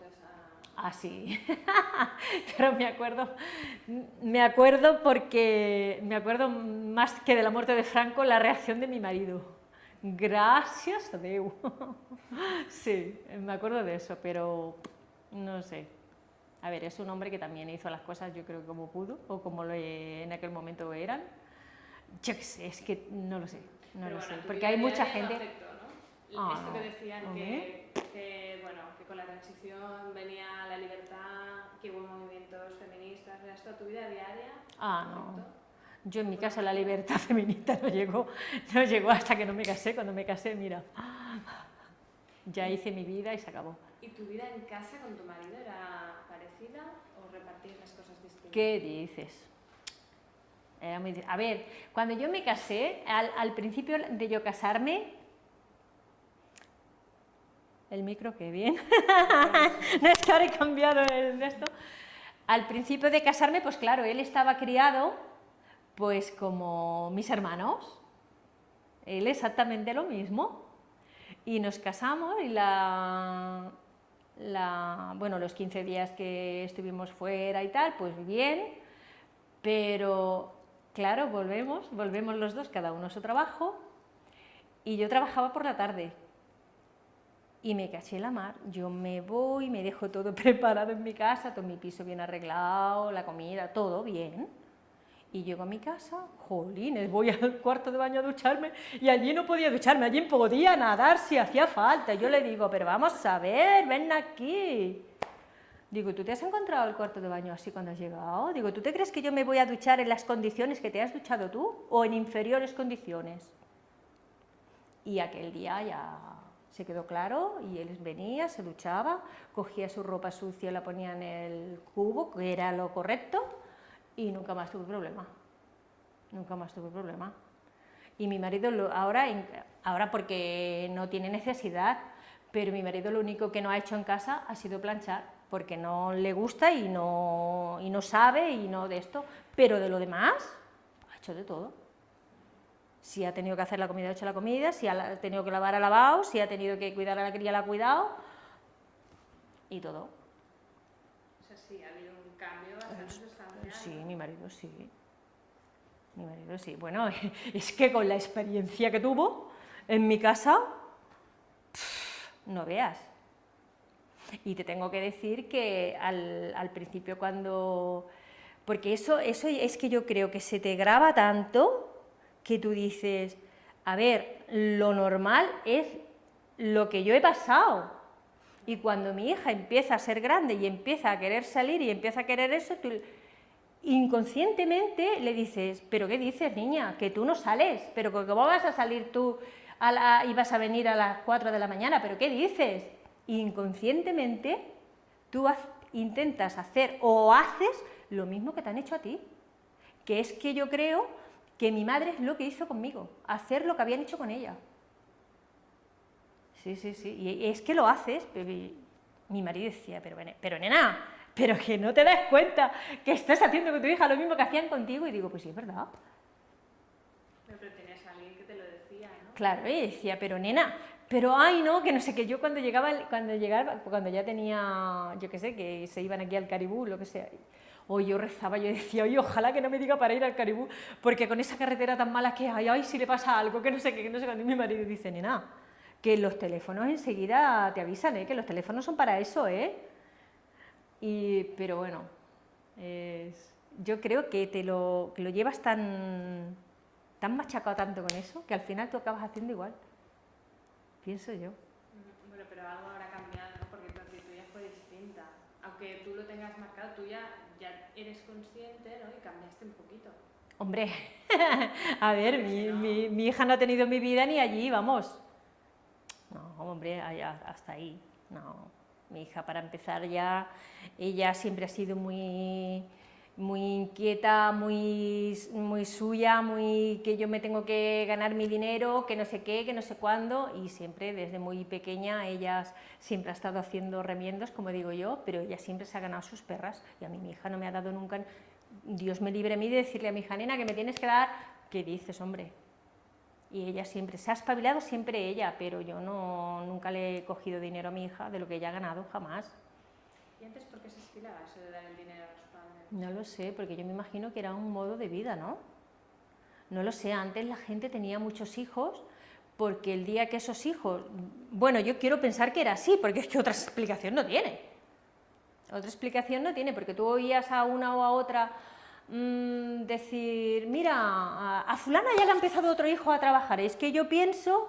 Ah, sí, pero me acuerdo porque me acuerdo más que de la muerte de Franco, la reacción de mi marido. Gracias a Dios. Sí, me acuerdo de eso, pero no sé. A ver, es un hombre que también hizo las cosas, yo creo, como pudo, o como en aquel momento eran. Yo qué sé, es que no lo sé, no lo sé, porque hay mucha gente... Afectó, ¿no? Esto que decían que, bueno, que con la transición venía la libertad, que hubo movimientos feministas, ¿esto a tu vida diaria? No. Yo en mi casa la libertad feminista no llegó hasta que no me casé. Cuando me casé, mira, ya hice mi vida y se acabó. ¿Y tu vida en casa con tu marido era parecida o repartías las cosas distintas? ¿Qué dices? Era muy... A ver, cuando yo me casé, al principio de yo casarme... El micro, qué bien. No es que ahora he cambiado esto. Al principio de casarme, pues claro, él estaba criado... pues como mis hermanos, él exactamente lo mismo, y nos casamos y bueno, los 15 días que estuvimos fuera y tal, pues bien, pero claro, volvemos los dos, cada uno a su trabajo, y yo trabajaba por la tarde, y me caché la mar, yo me voy, me dejo todo preparado en mi casa, todo mi piso bien arreglado, la comida, todo bien. Y llego a mi casa, jolines, voy al cuarto de baño a ducharme y allí no podía ducharme, allí podía nadar si hacía falta. Yo le digo, pero vamos a ver, ven aquí. Digo, ¿tú te has encontrado el cuarto de baño así cuando has llegado? Digo, ¿tú te crees que yo me voy a duchar en las condiciones que te has duchado tú o en inferiores condiciones? Y aquel día ya se quedó claro y él venía, se duchaba, cogía su ropa sucia y la ponía en el cubo, que era lo correcto. Y nunca más tuve problema, Y mi marido, ahora porque no tiene necesidad, pero mi marido lo único que no ha hecho en casa ha sido planchar, porque no le gusta y no sabe y no de esto, pero de lo demás ha hecho de todo. Si ha tenido que hacer la comida, ha hecho la comida, si ha tenido que lavar, ha lavado, si ha tenido que cuidar a la cría, la ha cuidado, y todo. O sea, sí, ha habido un cambio bastante sustancial. Sí, mi marido sí. Bueno, es que con la experiencia que tuvo en mi casa, no veas. Y te tengo que decir que al principio cuando... Porque eso es que yo creo que se te graba tanto que tú dices, a ver, lo normal es lo que yo he pasado. Y cuando mi hija empieza a ser grande y empieza a querer salir y empieza a querer eso, tú inconscientemente le dices, ¿pero qué dices, niña? Que tú no sales, pero ¿cómo vas a salir tú y vas a venir a las 4 de la mañana? ¿Pero qué dices? Inconscientemente tú intentas hacer o haces lo mismo que te han hecho a ti, que es que yo creo que mi madre es lo que hizo conmigo, hacer lo que habían hecho con ella. Sí, y es que lo haces, mi marido decía, pero nena, pero que no te das cuenta que estás haciendo con tu hija lo mismo que hacían contigo, y digo, pues sí, es verdad. Pero tenías a alguien que te lo decía, ¿no? Claro, y decía, pero nena, pero ay no, que no sé, que yo cuando ya tenía, yo qué sé, que se iban aquí al Caribú, lo que sea, o yo rezaba, yo decía, oye, ojalá que no me diga para ir al Caribú, porque con esa carretera tan mala que hay, ay, si le pasa algo, que no sé qué, que no sé cuándo, y mi marido dice, nena, que los teléfonos enseguida te avisan, que los teléfonos son para eso, pero bueno, yo creo que lo llevas tan te han machacado tanto con eso que al final tú acabas haciendo igual. Pienso yo. Bueno, pero algo habrá cambiado, ¿no? Porque tu actitud ya fue distinta. Aunque tú lo tengas marcado, tú ya eres consciente, ¿no? Y cambiaste un poquito. Hombre, a ver, mi hija no ha tenido mi vida ni allí, vamos. No, hombre, hasta ahí. No, mi hija para empezar ya, ella siempre ha sido muy inquieta, muy suya, muy que yo me tengo que ganar mi dinero, que no sé qué, que no sé cuándo, y siempre desde muy pequeña ella siempre ha estado haciendo remiendos, como digo yo, pero ella siempre se ha ganado sus perras, y a mí mi hija no me ha dado nunca, Dios me libre a mí de decirle a mi hija, nena, que me tienes que dar, ¿qué dices, hombre? Y ella siempre, se ha espabilado siempre ella, pero yo nunca le he cogido dinero a mi hija de lo que ella ha ganado, jamás. ¿Y antes por qué se estilaba eso de dar el dinero a los padres? No lo sé, porque yo me imagino que era un modo de vida, ¿no? No lo sé, antes la gente tenía muchos hijos, porque el día que esos hijos... Bueno, yo quiero pensar que era así, porque es que otra explicación no tiene. Otra explicación no tiene, porque tú oías a una o a otra decir, mira, a fulana ya le ha empezado otro hijo a trabajar. Es que yo pienso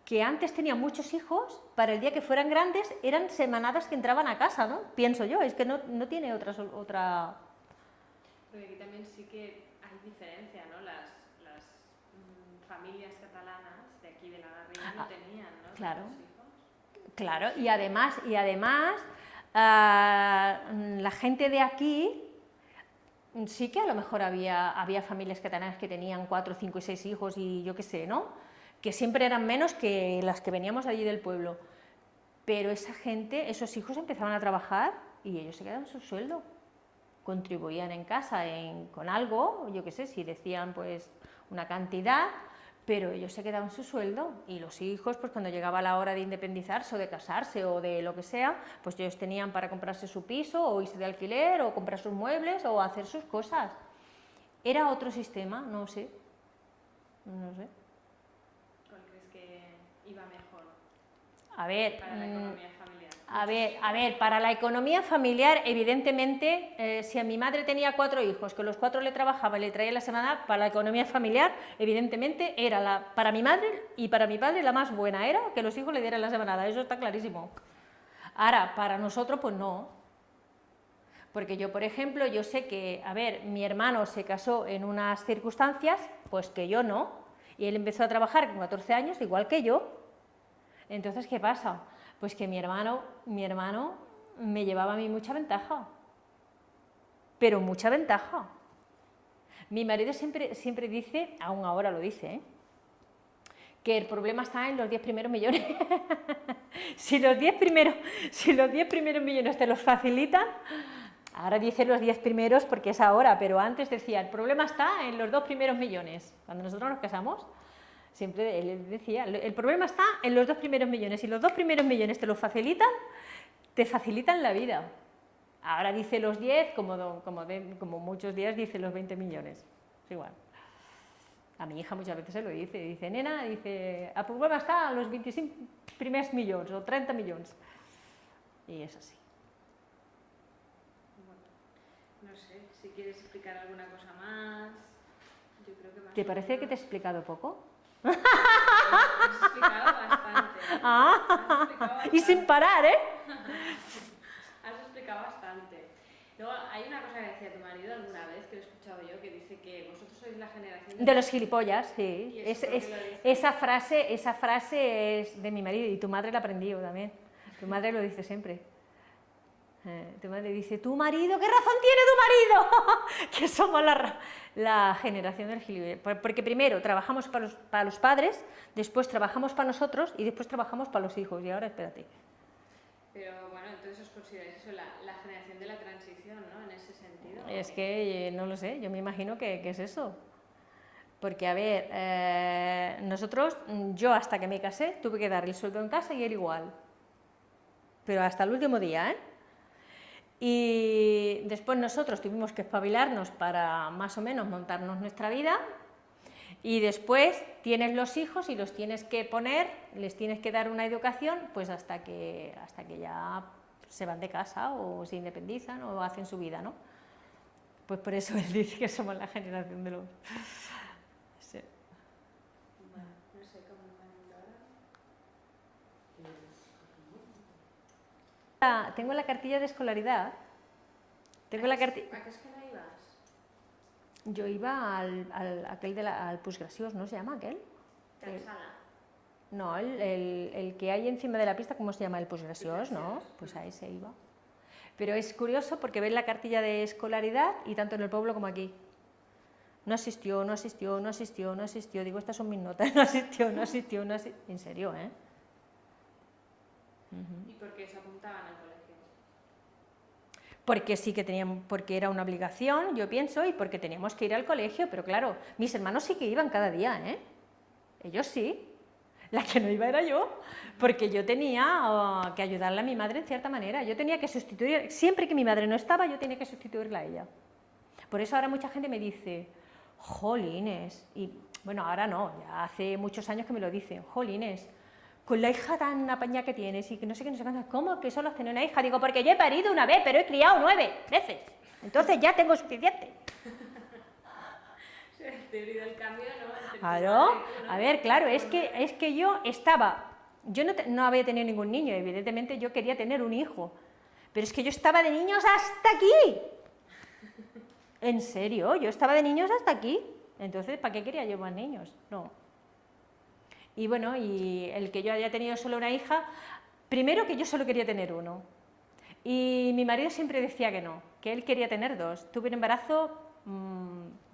que antes tenía muchos hijos, para el día que fueran grandes eran semanadas que entraban a casa, ¿no? Pienso yo, es que no tiene otra... Porque aquí también sí que hay diferencia, ¿no? Las familias catalanas de aquí de la Garriga no tenían, ¿no? Claro, Hijos. claro, y además la gente de aquí sí que a lo mejor había familias catalanas que tenían 4, 5 y 6 hijos y yo qué sé, ¿no? Que siempre eran menos que las que veníamos allí del pueblo. Pero esa gente, esos hijos empezaban a trabajar y ellos se quedaban su sueldo. Contribuían en casa con algo, yo qué sé, si decían pues una cantidad, pero ellos se quedaban su sueldo y los hijos, pues cuando llegaba la hora de independizarse o de casarse o de lo que sea, pues ellos tenían para comprarse su piso o irse de alquiler o comprar sus muebles o hacer sus cosas. Era otro sistema, no sé. ¿Cuál crees que iba mejor? A ver, para la economía familiar. A ver, para la economía familiar, evidentemente, si a mi madre tenía 4 hijos, que los 4 le trabajaba y le traía la semana, para la economía familiar, evidentemente, era para mi madre y para mi padre la más buena era que los hijos le dieran la semanada, eso está clarísimo. Ahora, para nosotros, pues no. Porque yo, por ejemplo, yo sé que, a ver, mi hermano se casó en unas circunstancias, pues que yo no, y él empezó a trabajar con 14 años, igual que yo. Entonces, ¿qué pasa? Pues que mi hermano me llevaba a mí mucha ventaja, pero mucha ventaja. Mi marido siempre dice, aún ahora lo dice, que el problema está en los 10 primeros millones. si los 10 primeros millones te los facilitan, ahora dice los 10 primeros porque es ahora, pero antes decía, el problema está en los 2 primeros millones. Cuando nosotros nos casamos, siempre él decía, el problema está en los 2 primeros millones. Si los 2 primeros millones te facilitan la vida. Ahora dice los 10, como muchos días dice los 20 millones. Es igual. A mi hija muchas veces se lo dice, nena, dice, el problema está en los 25 primeros millones o 30 millones. Y es así. Bueno, no sé, si quieres explicar alguna cosa más, yo creo que más. ¿Te parece que te he explicado poco? Has explicado bastante. Has explicado bastante. Y sin parar, ¿eh? Has explicado bastante. Luego, hay una cosa que decía tu marido alguna vez, que lo he escuchado yo, que dice que vosotros sois la generación de los gilipollas, sí. ¿Y eso por qué lo dice? Esa frase es de mi marido y tu madre la aprendió también. Tu madre lo dice siempre. Tu madre dice, ¿tu marido? ¿Qué razón tiene tu marido? Que somos la generación del gilipollas. Porque primero trabajamos para los padres, después trabajamos para nosotros y después trabajamos para los hijos. Y ahora espérate. Pero bueno, entonces os consideráis eso la generación de la transición, ¿no? En ese sentido. Es que no lo sé, yo me imagino que es eso. Porque, a ver, nosotros, yo hasta que me casé, tuve que dar el sueldo en casa y él igual. Pero hasta el último día, ¿eh? Y después nosotros tuvimos que espabilarnos para más o menos montarnos nuestra vida y después tienes los hijos y los tienes que poner, les tienes que dar una educación pues hasta que ya se van de casa o se independizan o hacen su vida, ¿no? Pues por eso él dice que somos la generación de los... Sí. Tengo la cartilla de escolaridad. Tengo la cartilla... ¿A qué escuela ibas? Yo iba al Puiggraciós, ¿no se llama aquel? Sala. No, el que hay encima de la pista, ¿cómo se llama? El Puiggraciós, ¿no? Pues ahí se iba. Pero es curioso porque ves la cartilla de escolaridad y tanto en el pueblo como aquí. No asistió, no asistió, no asistió, no asistió. Digo, estas son mis notas. No asistió, no asistió, no asistió. En serio, ¿eh? ¿Y por qué se apuntaban al colegio? Porque sí que tenían, porque era una obligación, yo pienso, y porque teníamos que ir al colegio, pero claro, mis hermanos sí que iban cada día, ¿eh? Ellos sí. La que no iba era yo, porque yo tenía que ayudarle a mi madre en cierta manera. Yo tenía que sustituir, siempre que mi madre no estaba, yo tenía que sustituirla a ella. Por eso ahora mucha gente me dice, jolines, y bueno, ahora no, ya hace muchos años que me lo dicen, jolines, con la hija tan apañada que tienes y que no sé qué, no sé cuánto, ¿cómo que solo has tenido una hija? Digo, porque yo he parido una vez, pero he criado 9 veces, entonces ya tengo suficiente. Teoría del cambio, ¿no? Claro, a ver, claro, es que yo no había tenido ningún niño, evidentemente yo quería tener un hijo, pero es que yo estaba de niños hasta aquí. En serio, yo estaba de niños hasta aquí, entonces ¿para qué quería yo más niños? No. Y bueno, y el que yo haya tenido solo una hija, primero que yo solo quería tener uno, y mi marido siempre decía que no, que él quería tener 2, tuve un embarazo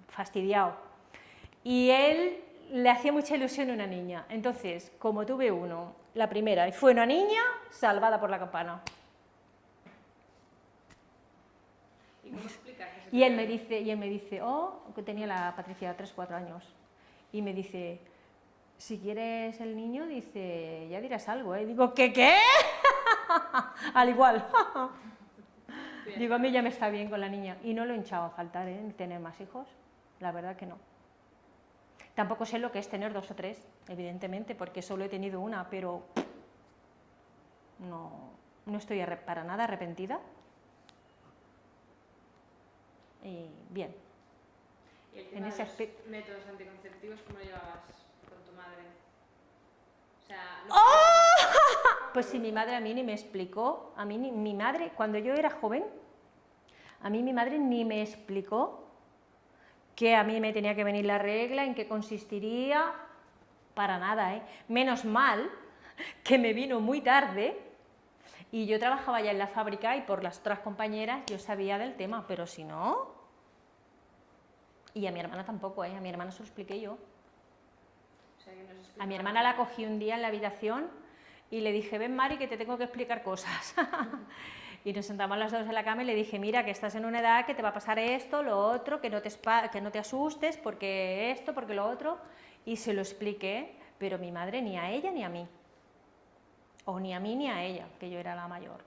fastidiado, y él le hacía mucha ilusión una niña, entonces como tuve uno, la primera, y fue una niña, salvada por la campana. ¿Y cómo explicas eso? Y él me dice, que tenía la Patricia 3 o 4 años, y me dice, si quieres el niño, dice, ya dirás algo, ¿eh? Digo, ¿qué? Al igual. Digo, a mí ya me está bien con la niña, y no lo he hinchado a faltar, ¿eh? Tener más hijos, la verdad que no. Tampoco sé lo que es tener 2 o 3, evidentemente, porque solo he tenido una, pero no estoy para nada arrepentida. Y bien. ¿Y el tema de los métodos anticonceptivos, cómo lo llevabas con tu madre? O sea, Pues sí, mi madre a mí ni me explicó, mi madre, cuando yo era joven, a mí mi madre ni me explicó que a mí me tenía que venir la regla, en qué consistiría, para nada, ¿eh? Menos mal que me vino muy tarde y yo trabajaba ya en la fábrica y por las otras compañeras yo sabía del tema, pero si no... Y a mi hermana tampoco, ¿eh? A mi hermana se lo expliqué yo. O sea, que no se A mi hermana la cogí un día en la habitación y le dije, ven Mari, que te tengo que explicar cosas. Y nos sentamos las dos en la cama y le dije, mira, que estás en una edad que te va a pasar esto, lo otro, que no te asustes, porque esto, porque lo otro. Y se lo expliqué, pero mi madre ni a ella ni a mí. O ni a mí ni a ella, que yo era la mayor.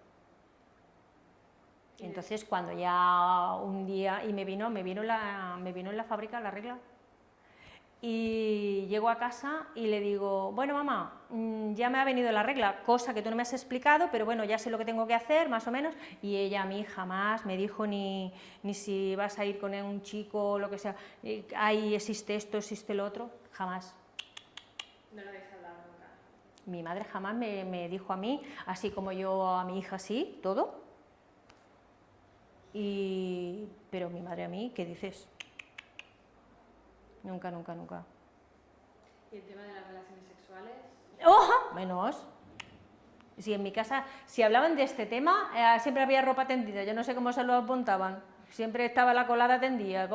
Entonces cuando ya un día, y me vino en la fábrica la regla. Y llego a casa y le digo, bueno mamá, ya me ha venido la regla, cosa que tú no me has explicado, pero bueno, ya sé lo que tengo que hacer, más o menos. Y ella a mí jamás me dijo ni si vas a ir con un chico o lo que sea, ahí existe esto, existe lo otro, jamás. No lo habéis hablado nunca. Mi madre jamás me dijo a mí, así como yo a mi hija sí, todo. Pero mi madre a mí, ¿qué dices? Nunca, nunca, nunca. ¿Y el tema de las relaciones sexuales? ¡Ojo! Menos. Si en mi casa, si hablaban de este tema, siempre había ropa tendida, yo no sé cómo se lo apuntaban, siempre estaba la colada tendida,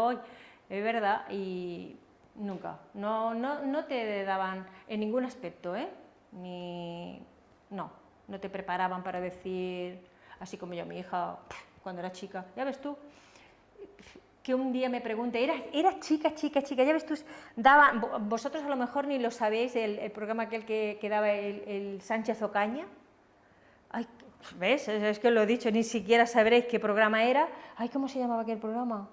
es verdad, y nunca, no te daban en ningún aspecto, ¿eh? No te preparaban para decir, así como yo a mi hija, cuando era chica, ya ves tú, que un día me pregunte, era chica, ya ves tú, vosotros a lo mejor ni lo sabéis, el programa aquel que daba el Sánchez Ocaña. Ay, ¿ves? Es que lo he dicho, ni siquiera sabréis qué programa era. Ay, ¿cómo se llamaba aquel programa?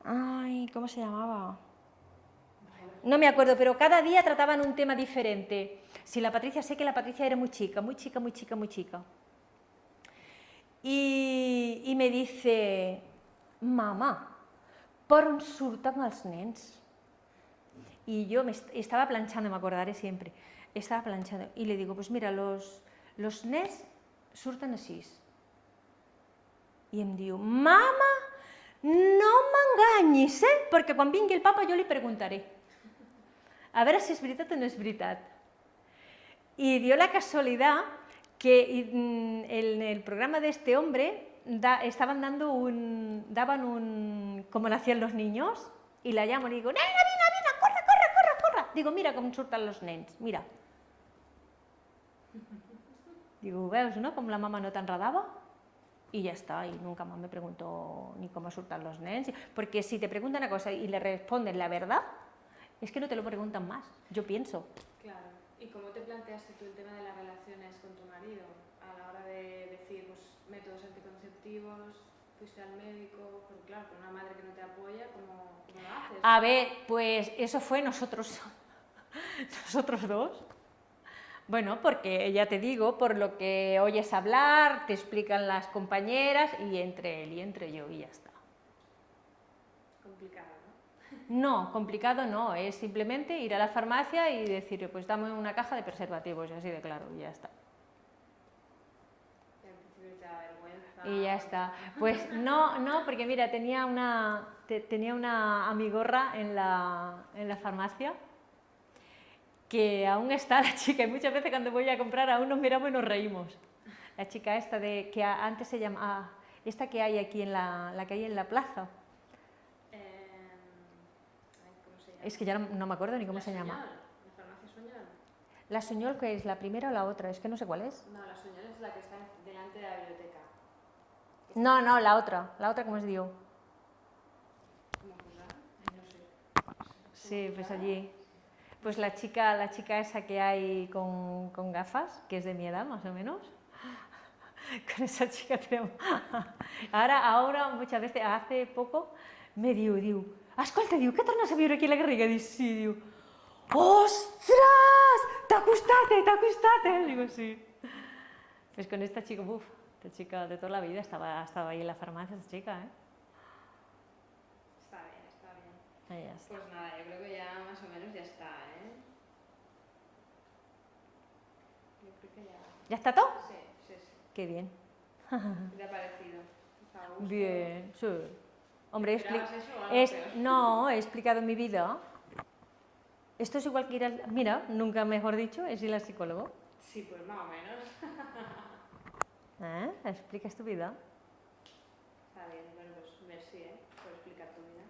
Ay, ¿cómo se llamaba? No me acuerdo, pero cada día trataban un tema diferente. Si la Patricia, sé que la Patricia era muy chica. I me dice, mama, per on surten els nens? y yo estaba planchando, me acordaré siempre, estava planxando, i li digo, pues mira, los nens surten així. I em diu, mama, no m'enganyis, perquè quan vingui el papa jo li preguntaré. A veure si és veritat o no és veritat. Y dio la casualidad que en el programa de este hombre estaban daban un, como lo hacían los niños, y la llamo y digo, nena, vine, corre, corre, corre, corre. Digo, mira com surten los nens, mira. Digo, veus, no?, com la mama no t'enredava. Y ya está, y nunca más me preguntó ni cómo surtan los nens, porque si te preguntan una cosa y le responden la verdad, es que no te lo preguntan más, yo pienso. Claro. ¿Y cómo te planteaste tú el tema de las relaciones con tu marido? A la hora de decir, pues, métodos anticonceptivos, fuiste al médico, porque claro, con una madre que no te apoya, ¿cómo lo haces? A ver, pues eso fue nosotros dos. Bueno, porque ya te digo, por lo que oyes hablar, te explican las compañeras, y entre él y entre yo, y ya está. Complicado, ¿no? No, complicado no, es simplemente ir a la farmacia y decir, pues dame una caja de preservativos, y así de claro, y ya está. En principio te da vergüenza. Y ya está. Pues no, porque mira, tenía una amigorra en la farmacia, que aún está la chica, y muchas veces cuando voy a comprar aún nos miramos y nos reímos. La chica esta que antes se llama, esta que hay aquí la que hay en la plaza. ¿Cómo se llama? Es que ya no me acuerdo ni cómo se llama. ¿La farmacia Suñol? La Suñol, ¿que es la primera o la otra? Es que no sé cuál es. No, la Suñol es la que está delante de la biblioteca. No, la otra ¿cómo se dio? ¿Cómo no sé. Sí, pues allí. Pues la chica esa que hay con gafas, que es de mi edad más o menos, con esa chica tenemos... Ahora muchas veces, hace poco, me diu, escolta, què tornes a viure aquí a la Garriga? Diu, sí, diu, ostras, t'ha costat, Digo, sí. Pues con esta chica, esta chica de toda la vida estaba ahí en la farmacia, esta chica, Está bien. Ahí ya está. Pues nada, yo creo que ya más o menos ya está, Yo creo que ya... ¿Ya está todo? Sí. Qué bien. ¿Qué te ha parecido? ¿Está a gusto? Bien, sí. Hombre, ¿Esperabas eso o algo peor? no, he explicado mi vida. Esto es igual que ir al... Mira, nunca mejor dicho, es ir al psicólogo. Sí, pues más o menos. Explicas tu vida. Está bien, bueno, pues merci, por explicar tu vida.